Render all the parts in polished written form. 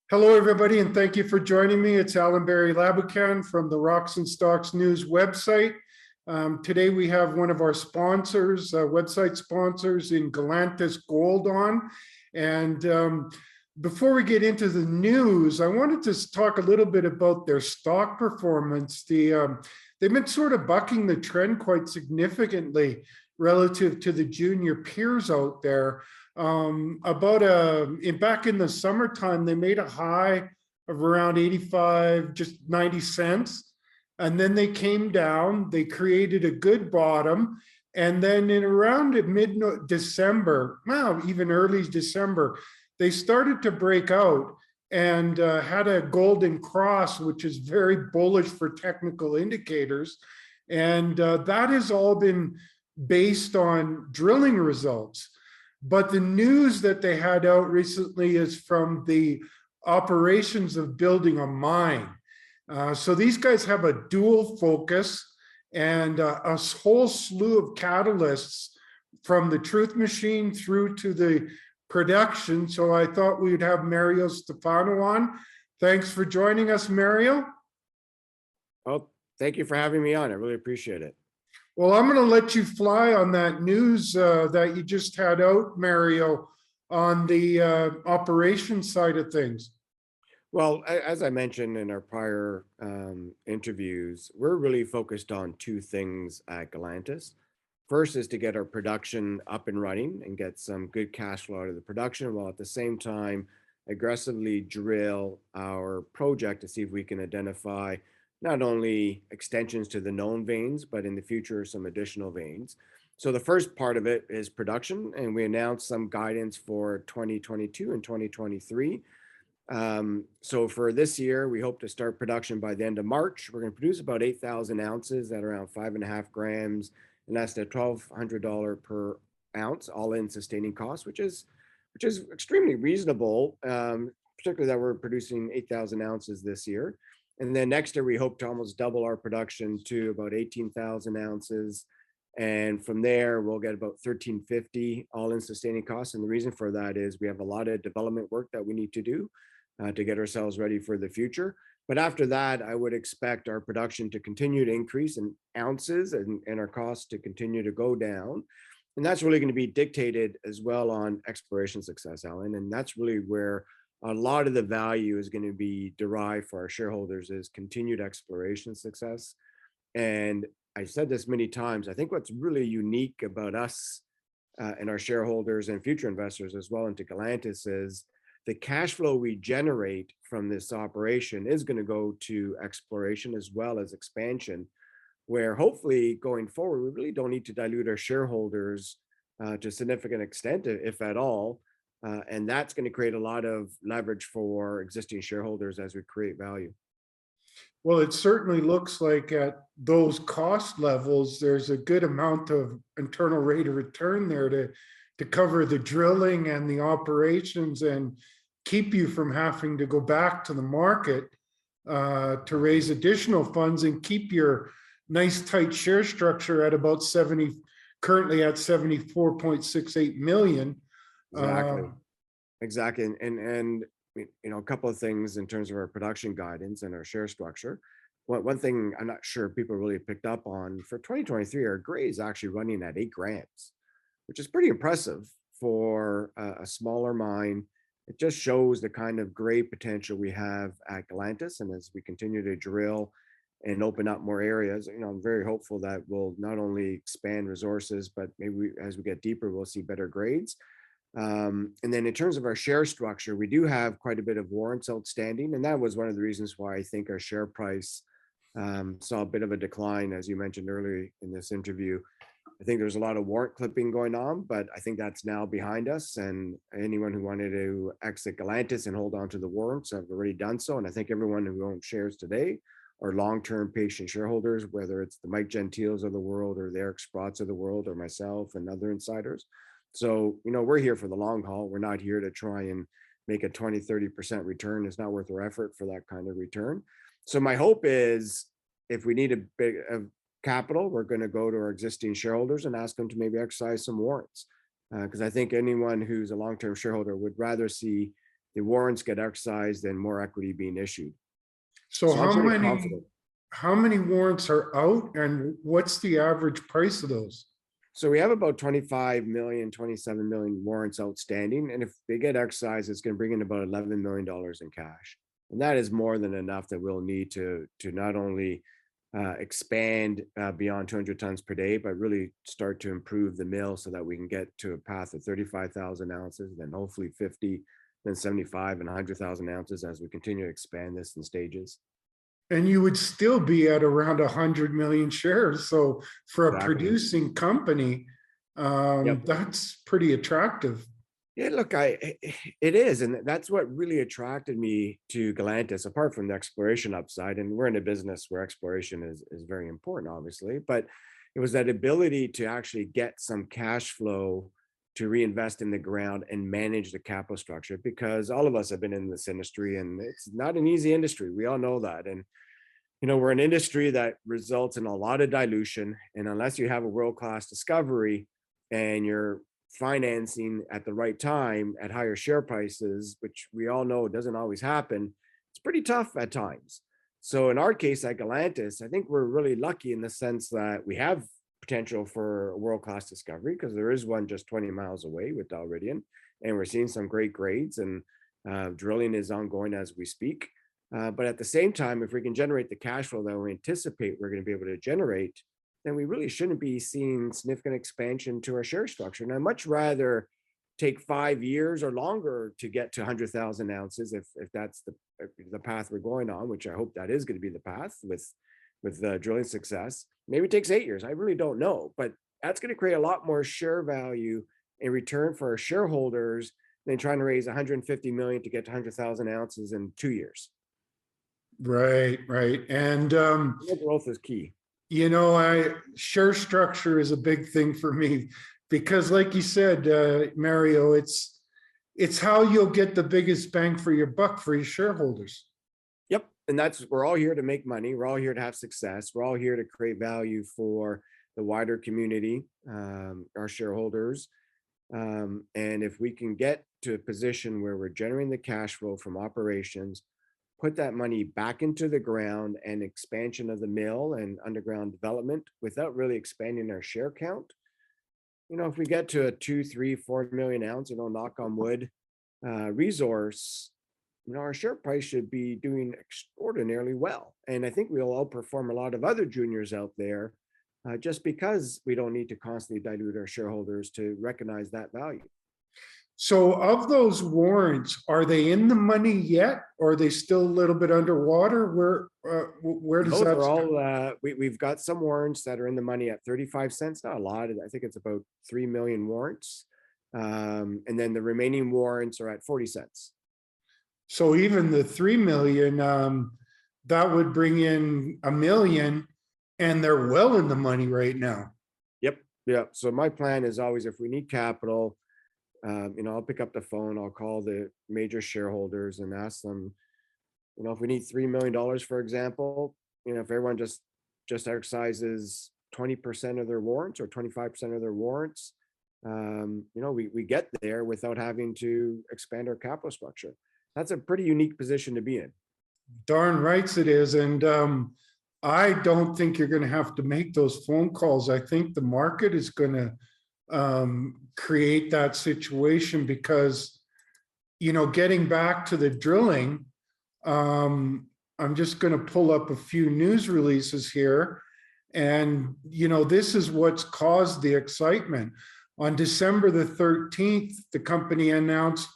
Hello, everybody, and thank you for joining me. It's Allan Laboucan from the Rocks and Stocks News website. Today, we have one of our sponsors, website sponsors in Galantas Gold on. And before we get into the news, I wanted to talk a little bit about their stock performance. They've been sort of bucking the trend quite significantly relative to the junior peers out there. Back in the summertime, they made a high of around 85, just 90 cents. And then they came down, they created a good bottom. And then in around mid-December, well, even early December, they started to break out and had a golden cross, which is very bullish for technical indicators. And that has all been based on drilling results. But the news that they had out recently is from the operations of building a mine. So these guys have a dual focus and a whole slew of catalysts from the truth machine through to the production. So I thought we'd have Mario Stefano on. Thanks for joining us, Mario. Well, thank you for having me on. I really appreciate it. Well, I'm going to let you fly on that news that you just had out, Mario, on the operations side of things. Well, as I mentioned in our prior interviews, we're really focused on two things at Galantas. First is to get our production up and running and get some good cash flow out of the production, while at the same time aggressively drill our project to see if we can identify not only extensions to the known veins, but in the future, some additional veins. So the first part of it is production, and we announced some guidance for 2022 and 2023. So for this year, we hope to start production by the end of March. We're going to produce about 8,000 ounces at around 5.5 grams, and that's at $1,200 per ounce, all-in sustaining costs, which is extremely reasonable, particularly that we're producing 8,000 ounces this year. And then next year, we hope to almost double our production to about 18,000 ounces. And from there, we'll get about $1,350 all-in sustaining costs. And the reason for that is we have a lot of development work that we need to do to get ourselves ready for the future. But after that, I would expect our production to continue to increase in ounces and our costs to continue to go down. And that's really going to be dictated as well on exploration success, Allan. And that's really where a lot of the value is going to be derived for our shareholders, is continued exploration success. And I've said this many times, I think what's really unique about us and our shareholders and future investors as well into Galantas is the cash flow we generate from this operation is going to go to exploration as well as expansion, where hopefully going forward, we really don't need to dilute our shareholders to a significant extent, if at all. And that's going to create a lot of leverage for existing shareholders as we create value. Well, it certainly looks like at those cost levels, there's a good amount of internal rate of return there to cover the drilling and the operations and keep you from having to go back to the market to raise additional funds and keep your nice tight share structure at about 70, currently at 74.68 million. Exactly. And a couple of things in terms of our production guidance and our share structure. One thing I'm not sure people really picked up on for 2023, our grade is actually running at 8 grams, which is pretty impressive for a smaller mine. It just shows the kind of grade potential we have at Galantas, and as we continue to drill and open up more areas, I'm very hopeful that we'll not only expand resources, but maybe as we get deeper, we'll see better grades. And then in terms of our share structure, we do have quite a bit of warrants outstanding. And that was one of the reasons why I think our share price saw a bit of a decline, as you mentioned earlier in this interview. I think there's a lot of warrant clipping going on, but I think that's now behind us. And anyone who wanted to exit Galantas and hold on to the warrants have already done so. And I think everyone who owns shares today are long-term patient shareholders, whether it's the Mike Gentiles of the world or the Eric Sprotts of the world or myself and other insiders. So, we're here for the long haul. We're not here to try and make a 20, 30% return. It's not worth our effort for that kind of return. So my hope is if we need a bit of capital, we're going to go to our existing shareholders and ask them to maybe exercise some warrants. Because I think anyone who's a long-term shareholder would rather see the warrants get exercised and more equity being issued. So So I'm pretty confident. how many warrants are out and what's the average price of those? So we have about 25 million, 27 million warrants outstanding. And if they get exercised, it's going to bring in about $11 million in cash. And that is more than enough that we'll need to not only expand beyond 200 tons per day, but really start to improve the mill so that we can get to a path of 35,000 ounces, then hopefully 50, then 75 and 100,000 ounces as we continue to expand this in stages. And you would still be at around 100 million shares. So for a Exactly. producing company, that's pretty attractive. Yeah, look, it is. And that's what really attracted me to Galantas, apart from the exploration upside. And we're in a business where exploration is very important, obviously, but it was that ability to actually get some cash flow to reinvest in the ground and manage the capital structure, because all of us have been in this industry and it's not an easy industry. We all know that. And, you know, we're an industry that results in a lot of dilution. And unless you have a world-class discovery and you're financing at the right time at higher share prices, which we all know doesn't always happen, it's pretty tough at times. So in our case at Galantas, I think we're really lucky in the sense that we have potential for a world-class discovery, because there is one just 20 miles away with Dalridian, and we're seeing some great grades, and drilling is ongoing as we speak. But at the same time, if we can generate the cash flow that we anticipate we're going to be able to generate, then we really shouldn't be seeing significant expansion to our share structure. And I'd much rather take 5 years or longer to get to 100,000 ounces if that's the path we're going on, which I hope that is going to be the path with drilling success. Maybe it takes 8 years. I really don't know, but that's going to create a lot more share value in return for our shareholders than trying to raise 150 million to get to 100,000 ounces in 2 years. Right. And growth is key. You know, share structure is a big thing for me because, like you said, Mario, it's how you'll get the biggest bang for your buck for your shareholders. Yep, and we're all here to make money. We're all here to have success. We're all here to create value for the wider community, our shareholders. And if we can get to a position where we're generating the cash flow from operations, put that money back into the ground and expansion of the mill and underground development without really expanding our share count. You know, if we get to a 2, 3, 4 million ounce, you know, knock on wood, resource, you know, our share price should be doing extraordinarily well. And I think we'll outperform a lot of other juniors out there just because we don't need to constantly dilute our shareholders to recognize that value. So of those warrants, are they in the money yet? Or are they still a little bit underwater? Where does that stand? We've got some warrants that are in the money at 35 cents, not a lot. I think it's about 3 million warrants. And then the remaining warrants are at 40 cents. So even the 3 million, that would bring in $1 million, and they're well in the money right now. Yep. Yeah. So my plan is always, if we need capital, you know, I'll pick up the phone, I'll call the major shareholders and ask them, you know, if we need $3 million, for example, you know, if everyone just exercises 20% of their warrants or 25% of their warrants, you know, we get there without having to expand our capital structure. That's a pretty unique position to be in. Darn rights it is. And I don't think you're going to have to make those phone calls. I think the market is going to create that situation because, you know, getting back to the drilling, I'm just going to pull up a few news releases here. And, you know, this is what's caused the excitement. On December the 13th, the company announced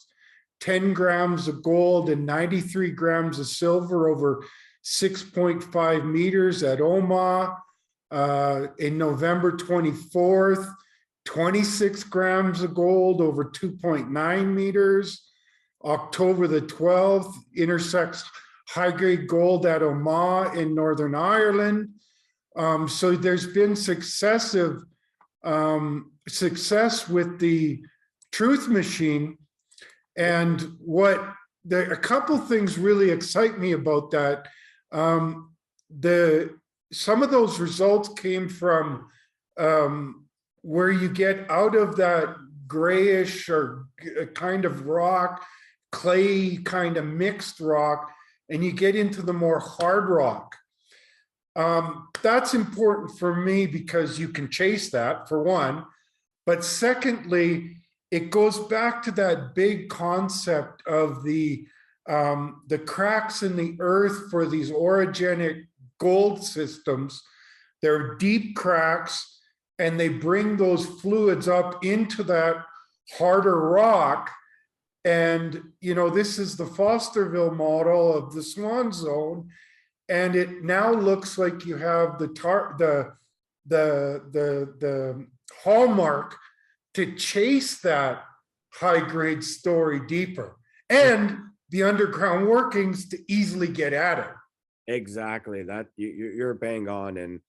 10 grams of gold and 93 grams of silver over 6.5 meters at Omaha. In November 24th, 26 grams of gold over 2.9 meters. October the 12th, intersects high-grade gold at Omaha in Northern Ireland. So there's been successive success with the truth machine. And a couple things really excite me about that. Some of those results came from where you get out of that grayish or kind of rock clay kind of mixed rock, and you get into the more hard rock. That's important for me because you can chase that, for one. But secondly, it goes back to that big concept of the cracks in the earth for these orogenic gold systems. They're deep cracks, and they bring those fluids up into that harder rock. And, you know, this is the Fosterville model of the Swan Zone. And it now looks like you have the hallmark to chase that high grade story deeper, and the underground workings to easily get at it. Exactly. That you're bang on. And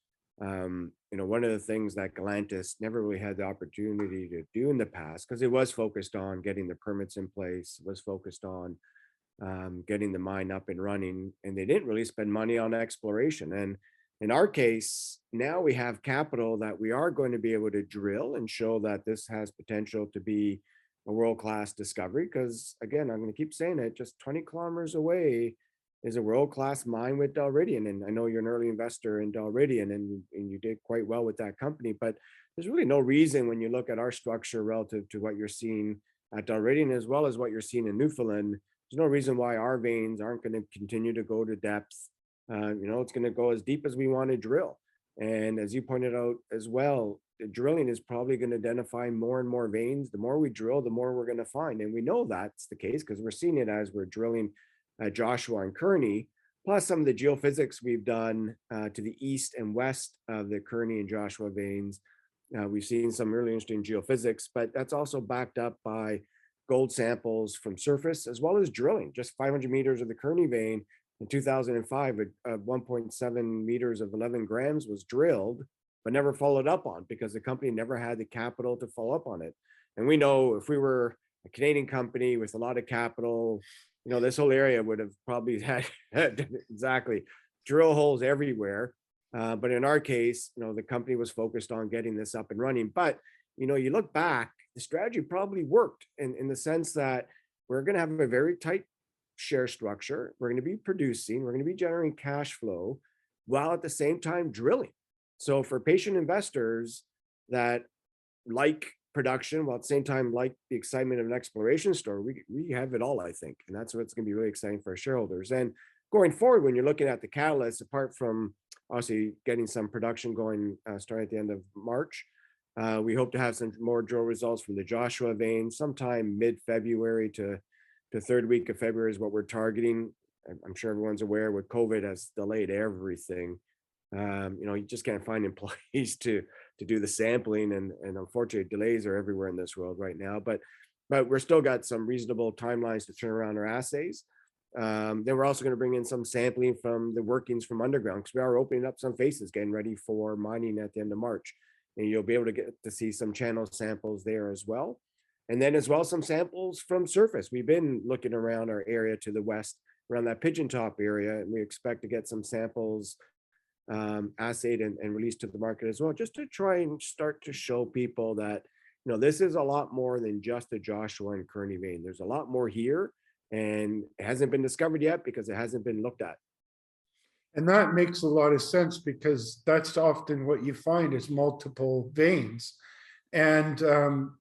you know, one of the things that Galantas never really had the opportunity to do in the past, because it was focused on getting the permits in place, was focused on getting the mine up and running, and they didn't really spend money on exploration. And in our case, now we have capital that we are going to be able to drill and show that this has potential to be a world-class discovery. Because again, I'm going to keep saying it, just 20 kilometers away is a world-class mine with Dalradian. And I know you're an early investor in Dalradian, and you did quite well with that company, but there's really no reason when you look at our structure relative to what you're seeing at Dalradian, as well as what you're seeing in Newfoundland, there's no reason why our veins aren't going to continue to go to depth. You know, it's going to go as deep as we want to drill. And as you pointed out as well, the drilling is probably going to identify more and more veins. The more we drill, the more we're going to find. And we know that's the case because we're seeing it as we're drilling at Joshua and Kearney, plus some of the geophysics we've done to the east and west of the Kearney and Joshua veins. We've seen some really interesting geophysics, but that's also backed up by gold samples from surface, as well as drilling. Just 500 meters of the Kearney vein in 2005, 1.7 meters of 11 grams was drilled, but never followed up on because the company never had the capital to follow up on it. And we know if we were a Canadian company with a lot of capital, you know, this whole area would have probably had exactly drill holes everywhere. But in our case, you know, the company was focused on getting this up and running. But, you know, you look back, the strategy probably worked in the sense that we're going to have a very tight share structure. We're going to be producing, we're going to be generating cash flow while at the same time drilling. So for patient investors that like production while at the same time like the excitement of an exploration story, we have it all, I think. And that's what's going to be really exciting for our shareholders. And going forward, when you're looking at the catalysts, apart from obviously getting some production going starting at the end of March, we hope to have some more drill results from the Joshua vein sometime mid-February to the third week of February is what we're targeting. I'm sure everyone's aware with COVID has delayed everything. You know, you just can't find employees to do the sampling, and unfortunately delays are everywhere in this world right now. But we're still got some reasonable timelines to turn around our assays. Then we're also going to bring in some sampling from the workings from underground because we are opening up some faces, getting ready for mining at the end of March. And you'll be able to get to see some channel samples there as well. And then as well, some samples from surface. We've been looking around our area to the west, around that Pigeon Top area, and we expect to get some samples assayed and released to the market as well, just to try and start to show people that, you know, this is a lot more than just the Joshua and Kearney vein. There's a lot more here, and it hasn't been discovered yet because it hasn't been looked at. And that makes a lot of sense because that's often what you find is multiple veins. And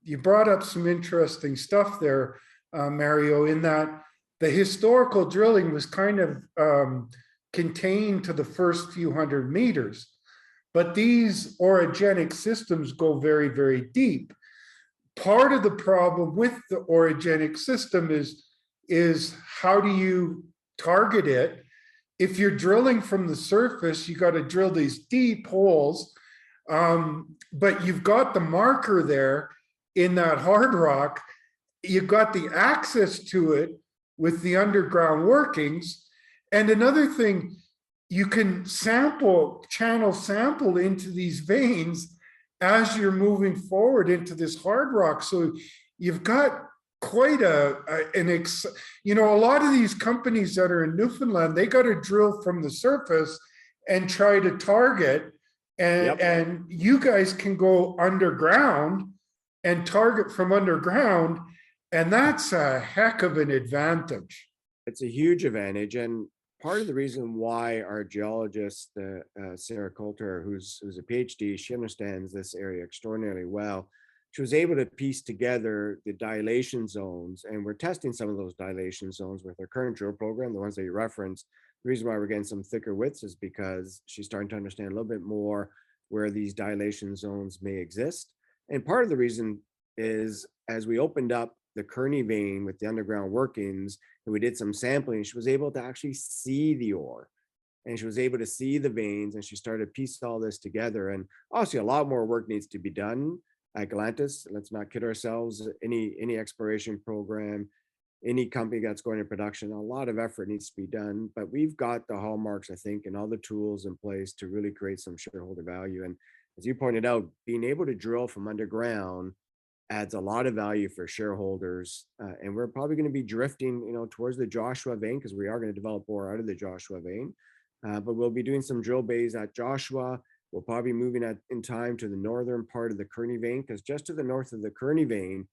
you brought up some interesting stuff there, Mario, in that the historical drilling was kind of contained to the first few hundred meters. But these orogenic systems go very, very deep. Part of the problem with the orogenic system is how do you target it? If you're drilling from the surface, you got to drill these deep holes, but you've got the marker there in that hard rock. You've got the access to it with the underground workings. And another thing, you can channel sample into these veins as you're moving forward into this hard rock. So you've got quite you know, a lot of these companies that are in Newfoundland, they got to drill from the surface and try to target, and you guys can go underground and target from underground And that's a heck of an advantage. It's a huge advantage, and part of the reason why our geologist, Sarah Coulter, who's a PhD, she understands this area extraordinarily well. She was able to piece together the dilation zones, and we're testing some of those dilation zones with our current drill program, the ones that you referenced. The reason why we're getting some thicker widths is because she's starting to understand a little bit more where these dilation zones may exist. And part of the reason is as we opened up the Kearney vein with the underground workings, and we did some sampling, she was able to actually see the ore, and she was able to see the veins, and she started to piece all this together. And obviously a lot more work needs to be done at Galantas. Let's not kid ourselves. Any exploration program, any company that's going to production, a lot of effort needs to be done, but we've got the hallmarks, I think, and all the tools in place to really create some shareholder value. And as you pointed out, being able to drill from underground adds a lot of value for shareholders. And we're probably going to be drifting, towards the Joshua vein, because we are going to develop ore out of the Joshua vein. But we'll be doing some drill bays at Joshua. We'll probably be moving in time to the northern part of the Kearney vein, because just to the north of the Kearney vein,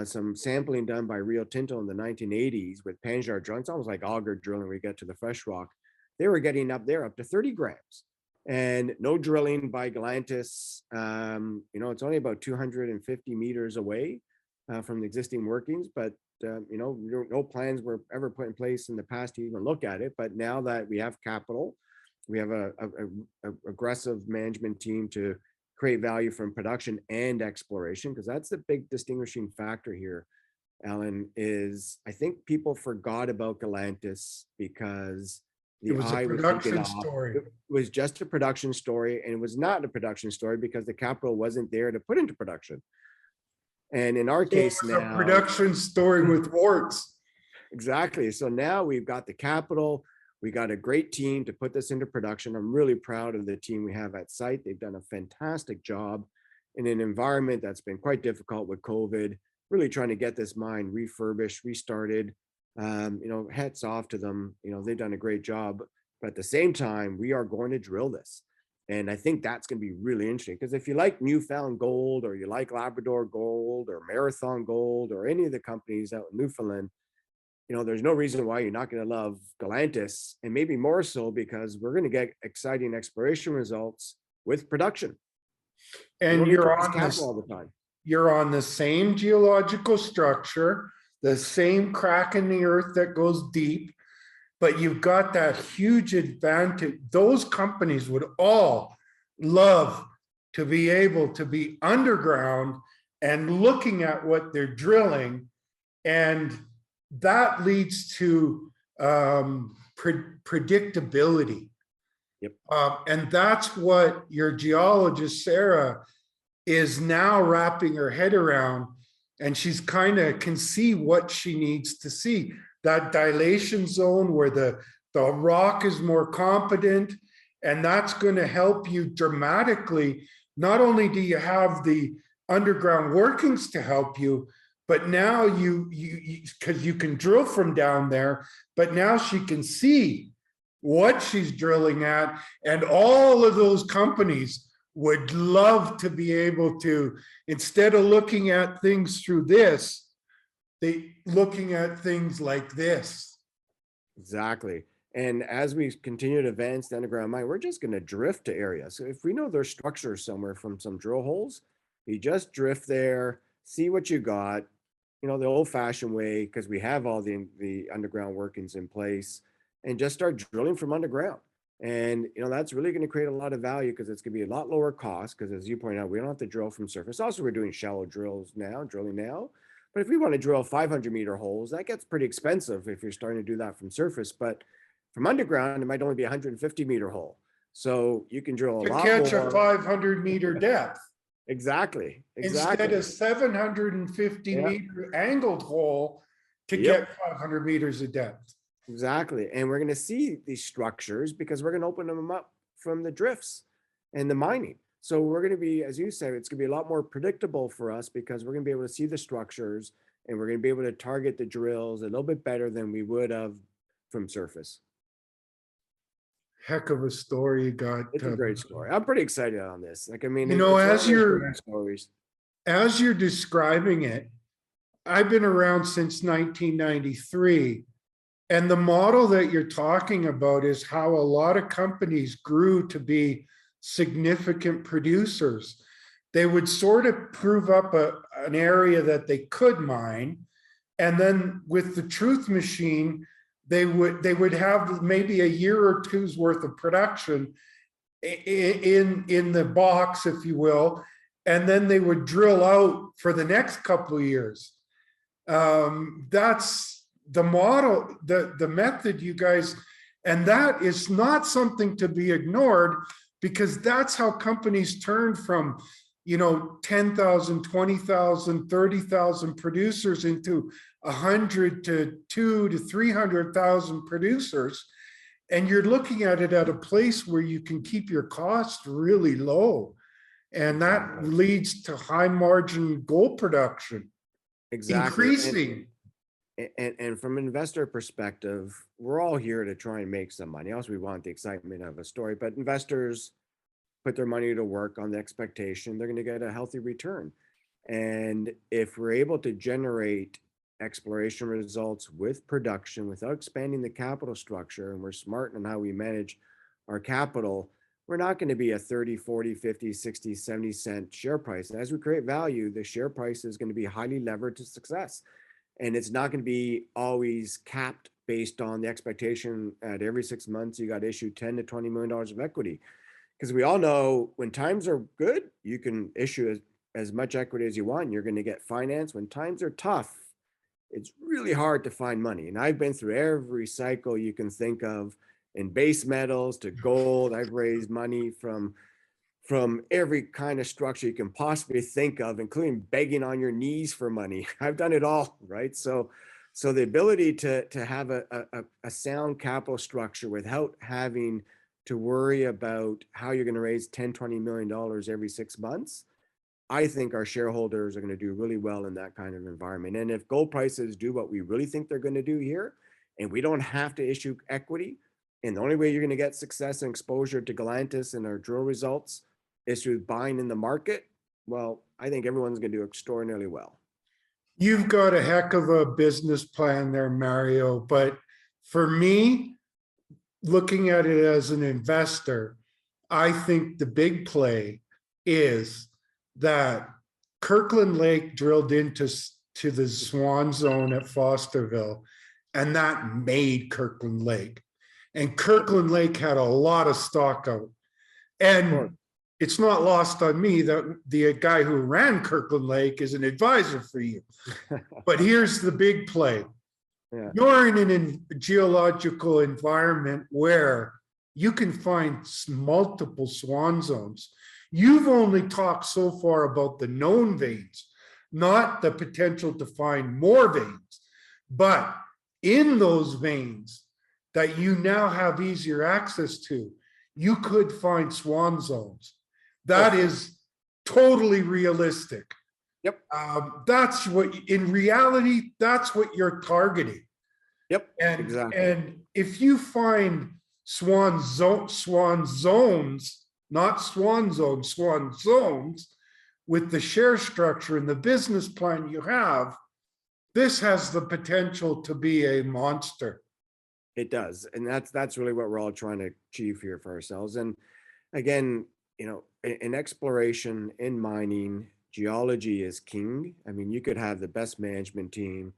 some sampling done by Rio Tinto in the 1980s with Panjar drilling, it's almost like auger drilling. We get to the fresh rock. They were getting up there up to 30 grams. And no drilling by Galantas. It's only about 250 meters away from the existing workings, but no plans were ever put in place in the past to even look at it. But now that we have capital, we have a aggressive management team to create value from production and exploration, because that's the big distinguishing factor here, Allan, is I think people forgot about Galantas because It was a production story. It was just a production story, and it was not a production story because the capital wasn't there to put into production. And in our case now, a production story with warts. Exactly. So now we've got the capital, we got a great team to put this into production. I'm really proud of the team we have at site. They've done a fantastic job in an environment that's been quite difficult with COVID, really trying to get this mine refurbished, restarted. Hats off to them. They've done a great job. But at the same time, we are going to drill this. And I think that's going to be really interesting, because if you like Newfound Gold, or you like Labrador Gold, or Marathon Gold, or any of the companies out in Newfoundland, there's no reason why you're not going to love Galantas, and maybe more so because we're going to get exciting exploration results with production. And you're on this all the time. You're on the same geological structure, the same crack in the earth that goes deep, but you've got that huge advantage. Those companies would all love to be able to be underground and looking at what they're drilling, and that leads to predictability. Yep. And that's what your geologist, Sarah, is now wrapping her head around, and she's kind of can see what she needs to see. That dilation zone where the rock is more competent, and that's going to help you dramatically. Not only do you have the underground workings to help you, but now because you can drill from down there, but now she can see what she's drilling at, and all of those companies would love to be able to, instead of looking at things through this, they looking at things like this. Exactly. And as we continue to advance the underground mine, we're just going to drift to areas. So if we know there's structure somewhere from some drill holes, you just drift there, see what you got, the old-fashioned way, because we have all the underground workings in place, and just start drilling from underground. And that's really going to create a lot of value, because it's going to be a lot lower cost, because as you point out, we don't have to drill from surface. Also, we're doing shallow drilling now. But if we want to drill 500-meter holes, that gets pretty expensive if you're starting to do that from surface. But from underground, it might only be a 150-meter hole. So you can drill a lot more. To catch a 500-meter depth. Exactly. Instead of 750-meter angled hole to get 500 meters of depth. Exactly. And we're going to see these structures because we're going to open them up from the drifts and the mining. So we're going to be, as you said, it's going to be a lot more predictable for us, because we're going to be able to see the structures, and we're going to be able to target the drills a little bit better than we would have from surface. Heck of a story you got. It's a great story. I'm pretty excited on this. as you're describing it, I've been around since 1993. And the model that you're talking about is how a lot of companies grew to be significant producers. They would sort of prove up an area that they could mine. And then with the truth machine, they would have maybe a year or two's worth of production in the box, if you will, and then they would drill out for the next couple of years. That's the model, the method you guys, and that is not something to be ignored, because that's how companies turn from 10,000, 20,000, 30,000 producers into 100 to 2 to 300,000 producers. And you're looking at it at a place where you can keep your costs really low. And that leads to high margin gold production. Exactly. Increasing. And from an investor perspective, we're all here to try and make some money. Also, we want the excitement of a story, but investors put their money to work on the expectation they're going to get a healthy return. And if we're able to generate exploration results with production without expanding the capital structure, and we're smart in how we manage our capital, we're not going to be a 30, 40, 50, 60, 70 cent share price. And as we create value, the share price is going to be highly levered to success. And it's not going to be always capped based on the expectation at every 6 months you got to issue 10 to $20 million of equity. Because we all know when times are good, you can issue as much equity as you want. You're going to get finance. When times are tough, it's really hard to find money. And I've been through every cycle you can think of, in base metals to gold. I've raised money from every kind of structure you can possibly think of, including begging on your knees for money. I've done it all, right? So the ability to have a sound capital structure without having to worry about how you're going to raise $10-20 million every 6 months, I think our shareholders are going to do really well in that kind of environment. And if gold prices do what we really think they're going to do here, and we don't have to issue equity, and the only way you're going to get success and exposure to Galantas and our drill results is through buying in the market, well, I think everyone's going to do extraordinarily well. You've got a heck of a business plan there, Mario. But for me, looking at it as an investor, I think the big play is that Kirkland Lake drilled into the Swan Zone at Fosterville, and that made Kirkland Lake. And Kirkland Lake had a lot of stock out. And it's not lost on me that the guy who ran Kirkland Lake is an advisor for you. But here's the big play. Yeah. You're in a geological environment where you can find multiple Swan Zones. You've only talked so far about the known veins, not the potential to find more veins. But in those veins that you now have easier access to, you could find Swan Zones. That is totally realistic. Yep. That's what, in reality, that's what you're targeting. Yep. And exactly. And if you find Swan Zones, not Swan Zones, Swan Zones, with the share structure and the business plan you have, this has the potential to be a monster. It does. And that's really what we're all trying to achieve here for ourselves. And again, in exploration, in mining, geology is king. I mean, you could have the best management team,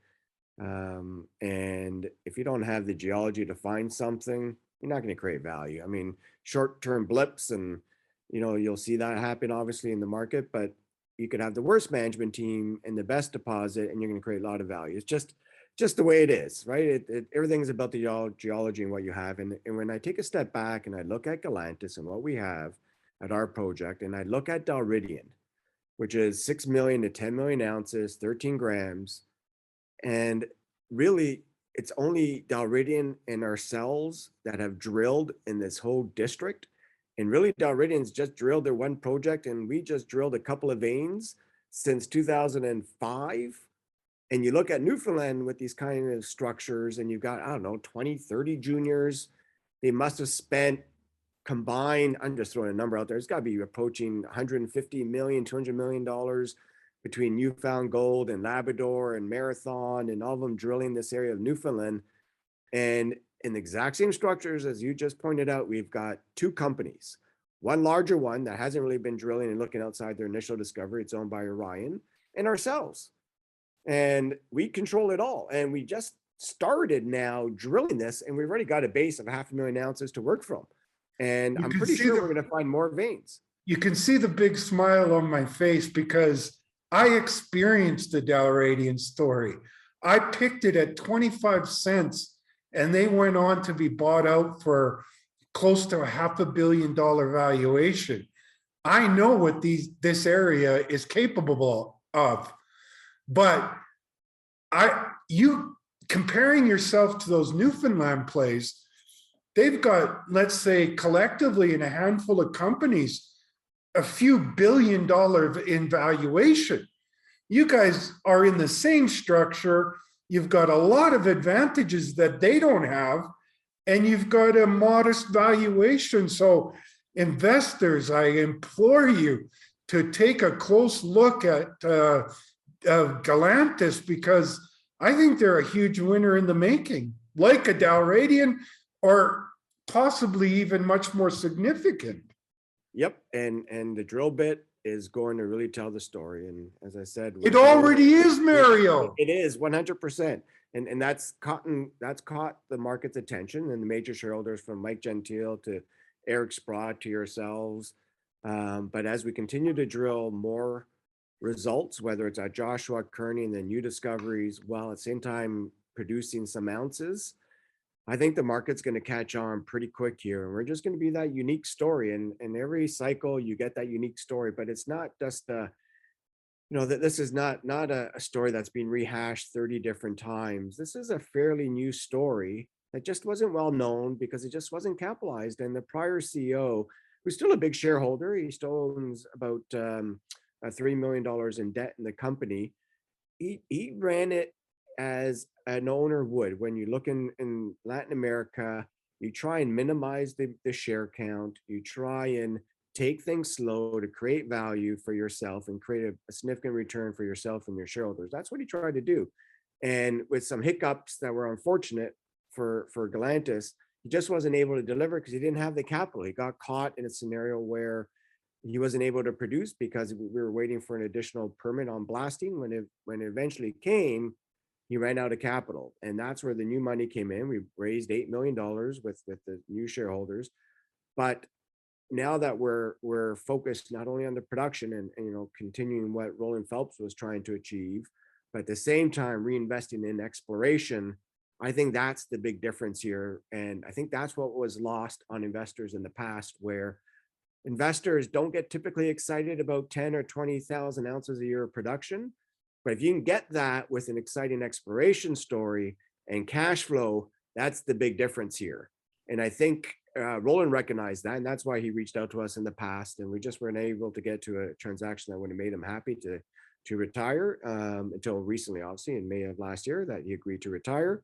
and if you don't have the geology to find something, you're not going to create value. I mean, short-term blips, and you'll see that happen obviously in the market, but you could have the worst management team and the best deposit, and you're going to create a lot of value. It's just the way it is, right? Everything's about the geology and what you have. And when I take a step back and I look at Galantas and what we have at our project, and I look at Dalridian, which is 6 million to 10 million ounces, 13 grams. And really, it's only Dalridian and ourselves that have drilled in this whole district. And really, Dalridian's just drilled their one project, and we just drilled a couple of veins since 2005. And you look at Newfoundland with these kind of structures, and you've got, I don't know, 20, 30 juniors. They must have spent combined, I'm just throwing a number out there, it's got to be approaching $150 million, $200 million between Newfound Gold and Labrador and Marathon and all of them drilling this area of Newfoundland. And in the exact same structures as you just pointed out, we've got two companies. One larger one that hasn't really been drilling and looking outside their initial discovery. It's owned by Orion, and ourselves. And we control it all. And we just started now drilling this, and we've already got a base of 500,000 ounces to work from. And You I'm can pretty see sure the we're going to find more veins. you can see the big smile on my face because I experienced the Dalradian story. I picked it at 25 cents and they went on to be bought out for close to a $500 million valuation. I know what this area is capable of, but you comparing yourself to those Newfoundland plays, they've got, let's say, collectively in a handful of companies, a few $1 billion in valuation. You guys are in the same structure. You've got a lot of advantages that they don't have, and you've got a modest valuation. So investors, I implore you to take a close look at Galantas, because I think they're a huge winner in the making, like a Dalradian, or possibly even much more significant. Yep. And the drill bit is going to really tell the story. And as I said, It already is, Mario. It is 100%. And that's caught the market's attention, and the major shareholders from Mike Gentile to Eric Sprott to yourselves. But as we continue to drill more results, whether it's at Joshua, Kearney, and then new discoveries, while at the same time producing some ounces, I think the market's going to catch on pretty quick here. And we're just going to be that unique story. And every cycle you get that unique story, but it's not just that this is not a story that's been rehashed 30 different times. This is a fairly new story that just wasn't well known because it just wasn't capitalized. And the prior CEO, who's still a big shareholder, he still owns about $3 million in debt in the company. He ran it as an owner would. When you look in Latin America, you try and minimize the share count. You try and take things slow to create value for yourself and create a significant return for yourself and your shareholders. That's what he tried to do. And with some hiccups that were unfortunate for Galantas, he just wasn't able to deliver because he didn't have the capital. He got caught in a scenario where he wasn't able to produce because we were waiting for an additional permit on blasting. When it eventually came, he ran out of capital. And that's where the new money came in. We raised $8 million with the new shareholders. But now that we're focused not only on the production and continuing what Roland Phelps was trying to achieve, but at the same time reinvesting in exploration, I think that's the big difference here. And I think that's what was lost on investors in the past, where investors don't get typically excited about 10 or 20,000 ounces a year of production. But if you can get that with an exciting exploration story and cash flow, that's the big difference here. And I think Roland recognized that, and that's why he reached out to us in the past. And we just weren't able to get to a transaction that would have made him happy to retire until recently, obviously in May of last year, that he agreed to retire.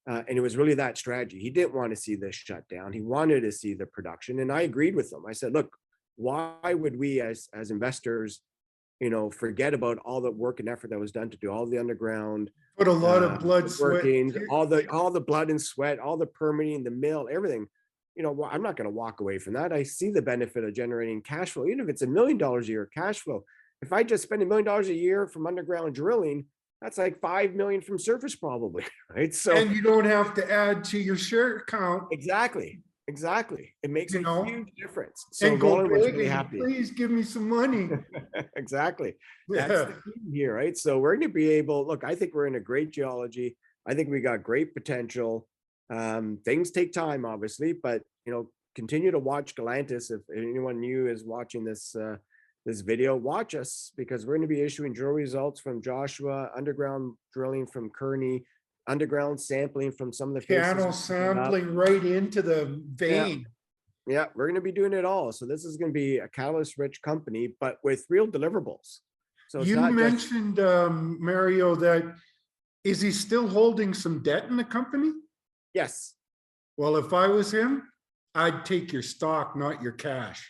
And it was really that strategy. He didn't want to see this shut down. He wanted to see the production. And I agreed with him. I said, look, why would we as investors, forget about all the work and effort that was done to do all the underground, Put a lot of blood, working, sweat, all the blood and sweat, all the permitting, the mill, everything. I'm not going to walk away from that. I see the benefit of generating cash flow, even if it's $1 million a year cash flow. If I just spend $1 million a year from underground drilling, that's like 5 million from surface probably, right? So, and you don't have to add to your share count. Exactly. It makes a huge difference. So and go Roland was big really and happy. Please give me some money. Exactly. That's the key here, right? So we're going to be able, look, I think we're in a great geology. I think we got great potential. Things take time, obviously, but continue to watch Galantas. If anyone new is watching this video, watch us, because we're going to be issuing drill results from Joshua, underground drilling from Kearney, underground sampling from some of the channel sampling right into the vein. Yeah, we're going to be doing it all. So this is going to be a catalyst-rich company, but with real deliverables. So you mentioned Mario, that is he still holding some debt in the company? Yes. Well, if I was him, I'd take your stock, not your cash.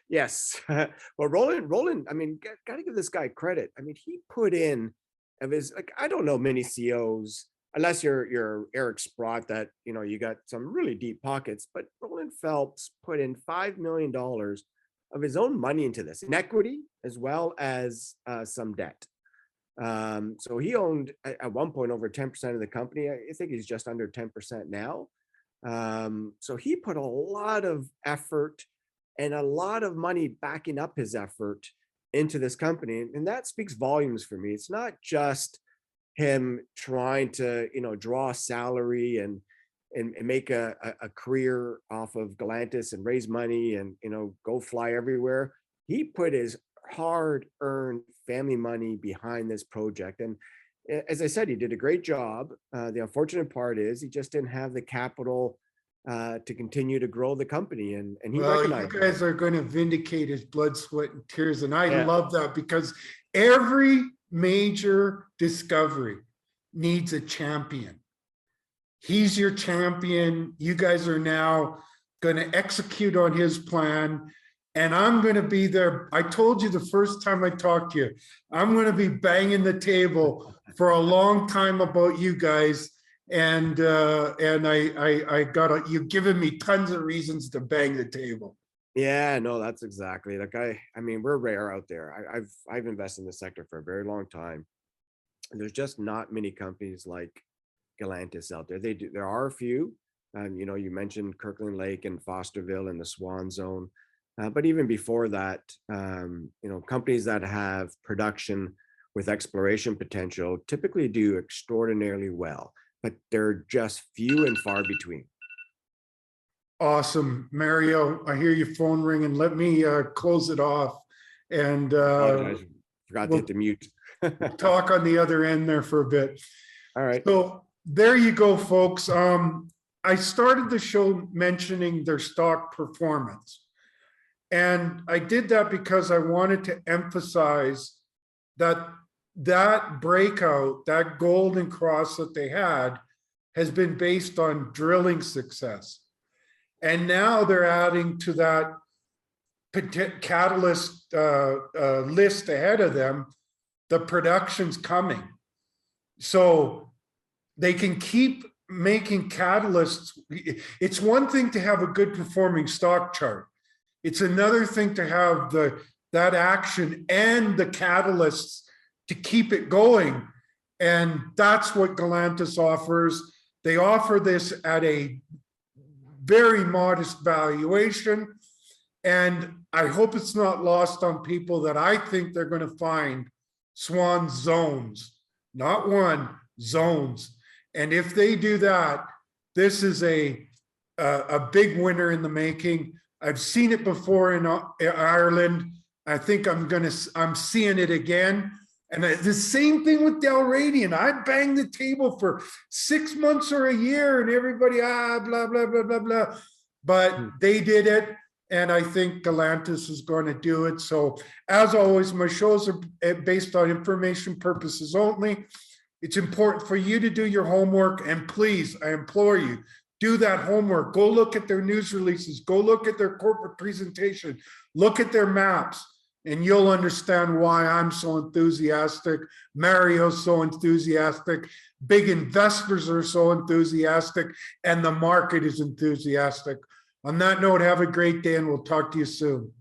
Yes. Well, Roland, I mean, got to give this guy credit. I mean, he put in of his, like, I don't know many CEOs, unless you're Eric Sprott, that, you got some really deep pockets, but Roland Phelps put in $5 million of his own money into this, in equity as well as some debt. So he owned at one point over 10% of the company. I think he's just under 10% now. So he put a lot of effort and a lot of money backing up his effort into this company. And that speaks volumes for me. It's not just him trying to, draw a salary and make a career off of Galantas and raise money and, go fly everywhere. He put his hard-earned family money behind this project. And as I said, he did a great job. The unfortunate part is he just didn't have the capital to continue to grow the company, and he Well, you recognized that. guys are going to vindicate his blood, sweat, and tears. And I Yeah. love that, because every major discovery needs a champion. He's your champion. You guys are now going to execute on his plan. And I'm going to be there. I told you the first time I talked to you, I'm going to be banging the table for a long time about you guys. And I got you've given me tons of reasons to bang the table. Yeah, no, that's exactly, like, I mean, we're rare out there. I've invested in the sector for a very long time. And there's just not many companies like Galantas out there. There are a few. You mentioned Kirkland Lake and Fosterville and the Swan Zone. But even before that, companies that have production with exploration potential typically do extraordinarily well, but they're just few and far between. Awesome. Mario, I hear your phone ringing. Let me close it off. And Apologize, forgot to hit the mute. talk on the other end there for a bit. All right. So there you go, folks. I started the show mentioning their stock performance. And I did that because I wanted to emphasize that breakout, that golden cross that they had, has been based on drilling success. And now they're adding to that catalyst list ahead of them, the production's coming. So they can keep making catalysts. It's one thing to have a good performing stock chart. It's another thing to have that action and the catalysts to keep it going. And that's what Galantas offers. They offer this at a very modest valuation. And I hope it's not lost on people that I think they're going to find Swan zones, not one, zones. And if they do that, this is a big winner in the making. I've seen it before in Ireland. I think I'm seeing it again. And the same thing with Dalradian. I banged the table for 6 months or a year, and everybody, blah, blah, blah, blah, blah. But they did it, and I think Galantas is going to do it. So as always, my shows are based on information purposes only. It's important for you to do your homework, and please, I implore you, do that homework. Go look at their news releases. Go look at their corporate presentation. Look at their maps, and you'll understand why I'm so enthusiastic. Mario's so enthusiastic. Big investors are so enthusiastic, and the market is enthusiastic. On that note, have a great day, and we'll talk to you soon.